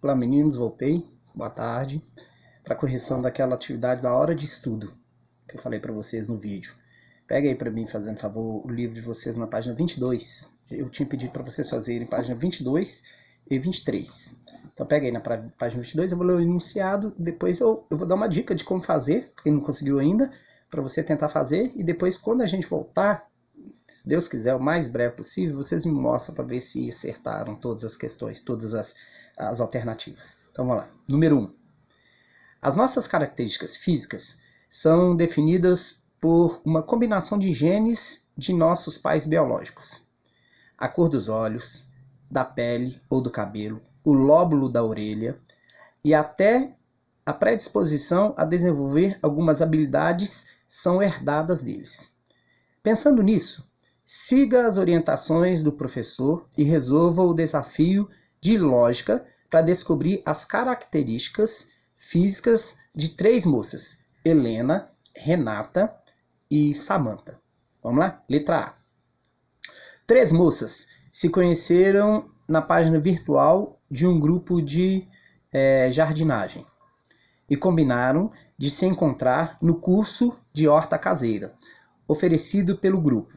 Olá meninos, voltei, boa tarde, para correção daquela atividade da hora de estudo que eu falei para vocês no vídeo. Pega aí para mim, fazendo favor, o livro de vocês na página 22. Eu tinha pedido para vocês fazerem página 22 e 23. Então pega aí na página 22, eu vou ler o enunciado, depois eu vou dar uma dica de como fazer, quem não conseguiu ainda, para você tentar fazer, e depois quando a gente voltar, se Deus quiser, o mais breve possível, vocês me mostram para ver se acertaram todas as questões, todas as alternativas. Então vamos lá. Número 1. As nossas características físicas são definidas por uma combinação de genes de nossos pais biológicos. A cor dos olhos, da pele ou do cabelo, o lóbulo da orelha e até a predisposição a desenvolver algumas habilidades são herdadas deles. Pensando nisso, siga as orientações do professor e resolva o desafio de lógica para descobrir as características físicas de 3 moças, Helena, Renata e Samantha. Vamos lá? Letra A. 3 moças se conheceram na página virtual de um grupo de jardinagem e combinaram de se encontrar no curso de horta caseira, oferecido pelo grupo.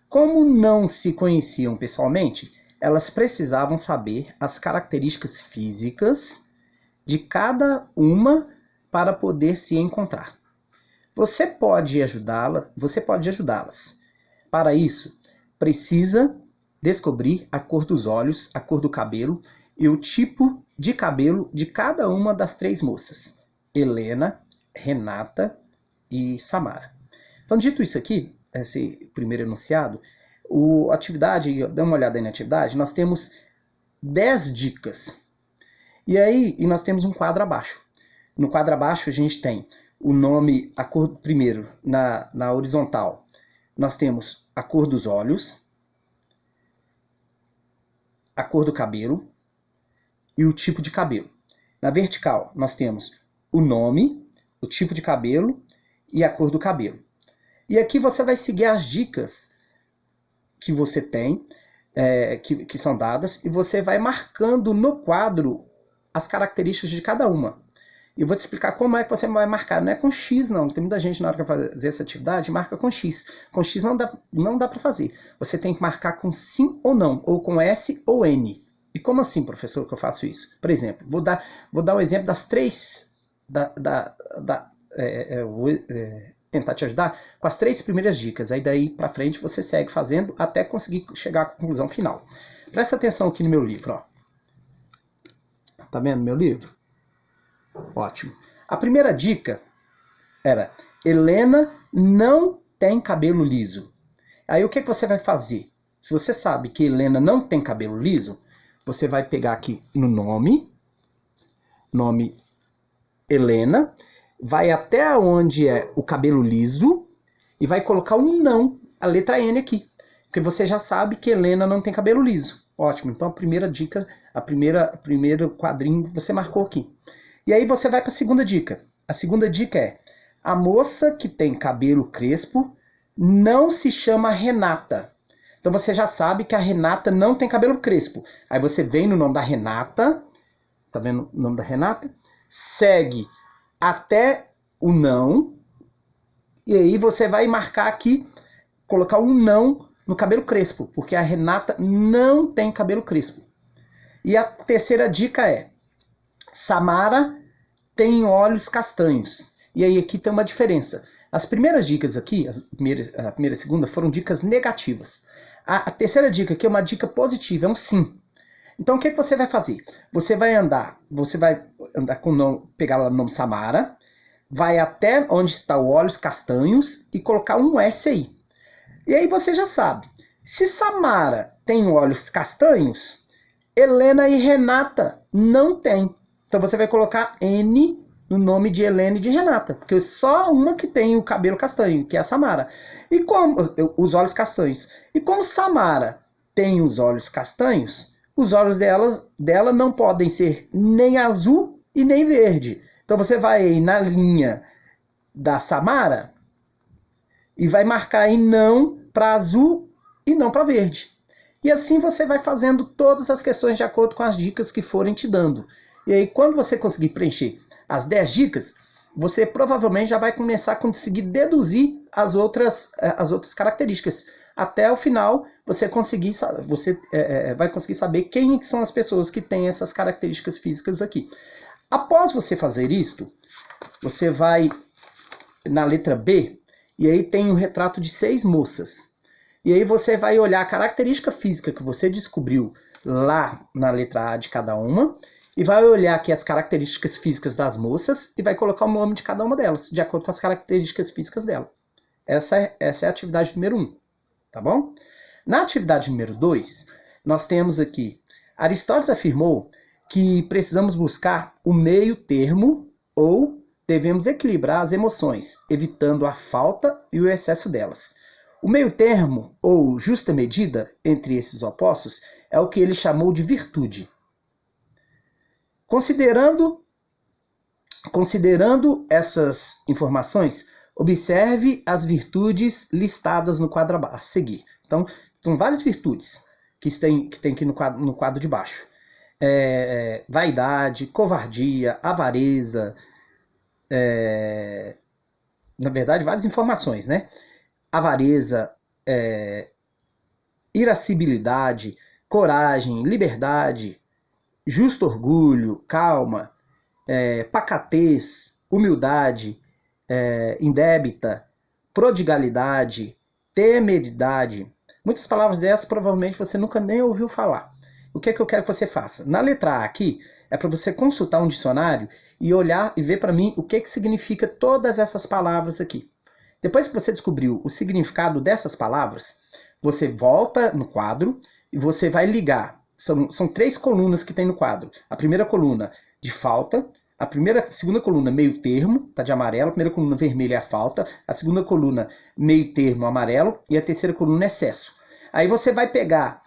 Como não se conheciam pessoalmente, elas precisavam saber as características físicas de cada uma para poder se encontrar. Você pode ajudá-las. Para isso, precisa descobrir a cor dos olhos, a cor do cabelo e o tipo de cabelo de cada uma das 3 moças, Helena, Renata e Samara. Então, dito isso aqui, esse primeiro enunciado, atividade, dá uma olhada aí na atividade, nós temos 10 dicas. E nós temos um quadro abaixo. No quadro abaixo a gente tem o nome, a cor primeiro, na horizontal, nós temos a cor dos olhos, a cor do cabelo e o tipo de cabelo. Na vertical nós temos o nome, o tipo de cabelo e a cor do cabelo. E aqui você vai seguir as dicas que você tem, que são dadas, e você vai marcando no quadro as características de cada uma. Eu vou te explicar como é que você vai marcar. Não é com X, não. Tem muita gente na hora que vai fazer essa atividade, marca com X. Com X não dá para fazer. Você tem que marcar com sim ou não, ou com S ou N. E como assim, professor, que eu faço isso? Por exemplo, vou dar o exemplo das 3... tentar te ajudar com as 3 primeiras dicas. Aí daí para frente você segue fazendo até conseguir chegar à conclusão final. Presta atenção aqui no meu livro, ó. Tá vendo meu livro? Ótimo. A primeira dica era: Helena não tem cabelo liso. Aí o que você vai fazer? Se você sabe que Helena não tem cabelo liso, você vai pegar aqui no nome Helena, vai até onde é o cabelo liso e vai colocar um não, a letra N aqui. Porque você já sabe que Helena não tem cabelo liso. Ótimo, então a primeira dica, primeiro quadrinho você marcou aqui. E aí você vai para a segunda dica. A segunda dica é: a moça que tem cabelo crespo não se chama Renata. Então você já sabe que a Renata não tem cabelo crespo. Aí você vem no nome da Renata, tá vendo o nome da Renata? Segue até o não, e aí você vai marcar aqui, colocar um não no cabelo crespo, porque a Renata não tem cabelo crespo. E a terceira dica é: Samara tem olhos castanhos. E aí aqui tem uma diferença. As primeiras dicas aqui, a primeira e a segunda, foram dicas negativas. A terceira dica aqui é uma dica positiva, é um sim. Então o que você vai fazer? Você vai andar com o nome, pegar lá o nome Samara, vai até onde está o olhos castanhos e colocar um S aí. E aí você já sabe, se Samara tem olhos castanhos, Helena e Renata não tem. Então você vai colocar N no nome de Helena e de Renata, porque só uma que tem o cabelo castanho, que é a Samara. E como os olhos castanhos. E como Samara tem os olhos castanhos, os olhos dela não podem ser nem azul e nem verde. Então você vai aí na linha da Samara e vai marcar aí não para azul e não para verde. E assim você vai fazendo todas as questões de acordo com as dicas que forem te dando. E aí, quando você conseguir preencher as 10 dicas, você provavelmente já vai começar a conseguir deduzir as outras características. Até o final, você vai conseguir saber quem são as pessoas que têm essas características físicas aqui. Após você fazer isto, você vai na letra B, e aí tem o retrato de 6 moças. E aí você vai olhar a característica física que você descobriu lá na letra A de cada uma, e vai olhar aqui as características físicas das moças e vai colocar o nome de cada uma delas, de acordo com as características físicas dela. Essa é a atividade número 1, tá bom? Na atividade número 2, nós temos aqui, Aristóteles afirmou que precisamos buscar o meio termo ou devemos equilibrar as emoções, evitando a falta e o excesso delas. O meio termo, ou justa medida, entre esses opostos, é o que ele chamou de virtude. Considerando essas informações, observe as virtudes listadas no quadro a seguir. Então, são várias virtudes que tem aqui no quadro de baixo. Vaidade, covardia, avareza, na verdade, várias informações, né? Avareza, irascibilidade, coragem, liberdade, justo orgulho, calma, pacatez, humildade, indébita, prodigalidade, temeridade. Muitas palavras dessas provavelmente você nunca nem ouviu falar. O que é que eu quero que você faça? Na letra A aqui, é para você consultar um dicionário e olhar e ver para mim o que significa todas essas palavras aqui. Depois que você descobriu o significado dessas palavras, você volta no quadro e você vai ligar. São 3 colunas que tem no quadro. A primeira coluna de falta, segunda coluna meio termo, tá de amarelo, a primeira coluna vermelha é a falta, a segunda coluna meio termo amarelo e a terceira coluna excesso. Aí você vai pegar,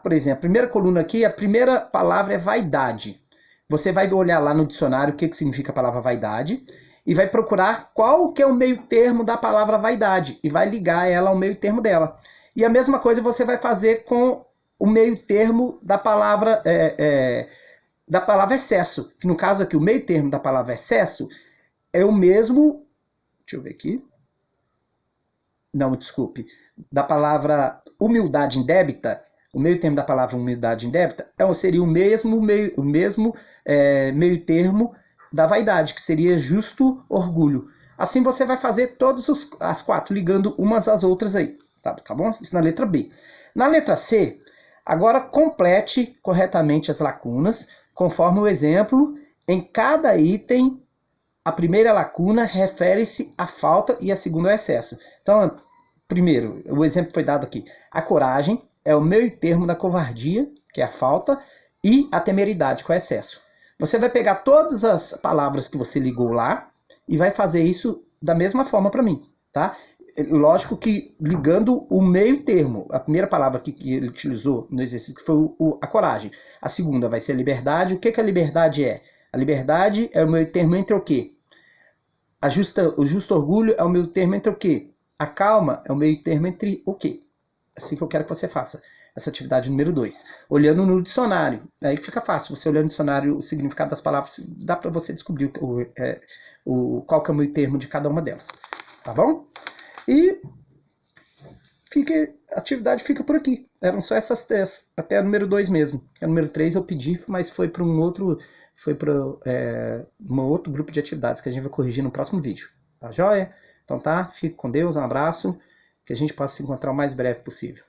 por exemplo, a primeira coluna aqui, a primeira palavra é vaidade. Você vai olhar lá no dicionário o que significa a palavra vaidade e vai procurar qual que é o meio termo da palavra vaidade e vai ligar ela ao meio termo dela. E a mesma coisa você vai fazer com o meio termo da palavra excesso, que no caso aqui o meio termo da palavra excesso é o mesmo, deixa eu ver aqui, não, desculpe, da palavra humildade indébita, o meio termo da palavra humildade indébita seria o mesmo meio termo da vaidade, que seria justo orgulho. Assim você vai fazer todas as 4, ligando umas às outras aí, tá bom? Isso na letra B. Na letra C, agora complete corretamente as lacunas, conforme o exemplo. Em cada item, a primeira lacuna refere-se à falta e a segunda ao excesso. Então, primeiro, o exemplo foi dado aqui. A coragem é o meio termo da covardia, que é a falta, e a temeridade, que é o excesso. Você vai pegar todas as palavras que você ligou lá e vai fazer isso da mesma forma para mim, tá? Lógico que ligando o meio termo, a primeira palavra que ele utilizou no exercício foi a coragem. A segunda vai ser a liberdade. O que a liberdade é? A liberdade é o meio termo entre o quê? O justo orgulho é o meio termo entre o quê? A calma é o meio termo entre o quê? Assim que eu quero que você faça essa atividade número 2. Olhando no dicionário. Aí fica fácil. Você olhando no dicionário o significado das palavras, dá para você descobrir qual que é o meio termo de cada uma delas. Tá bom? E a atividade fica por aqui. Eram só essas 10, até a número 2 mesmo. A número 3 eu pedi, mas foi para um outro grupo de atividades que a gente vai corrigir no próximo vídeo. Tá joia? Então tá, fique com Deus, um abraço, que a gente possa se encontrar o mais breve possível.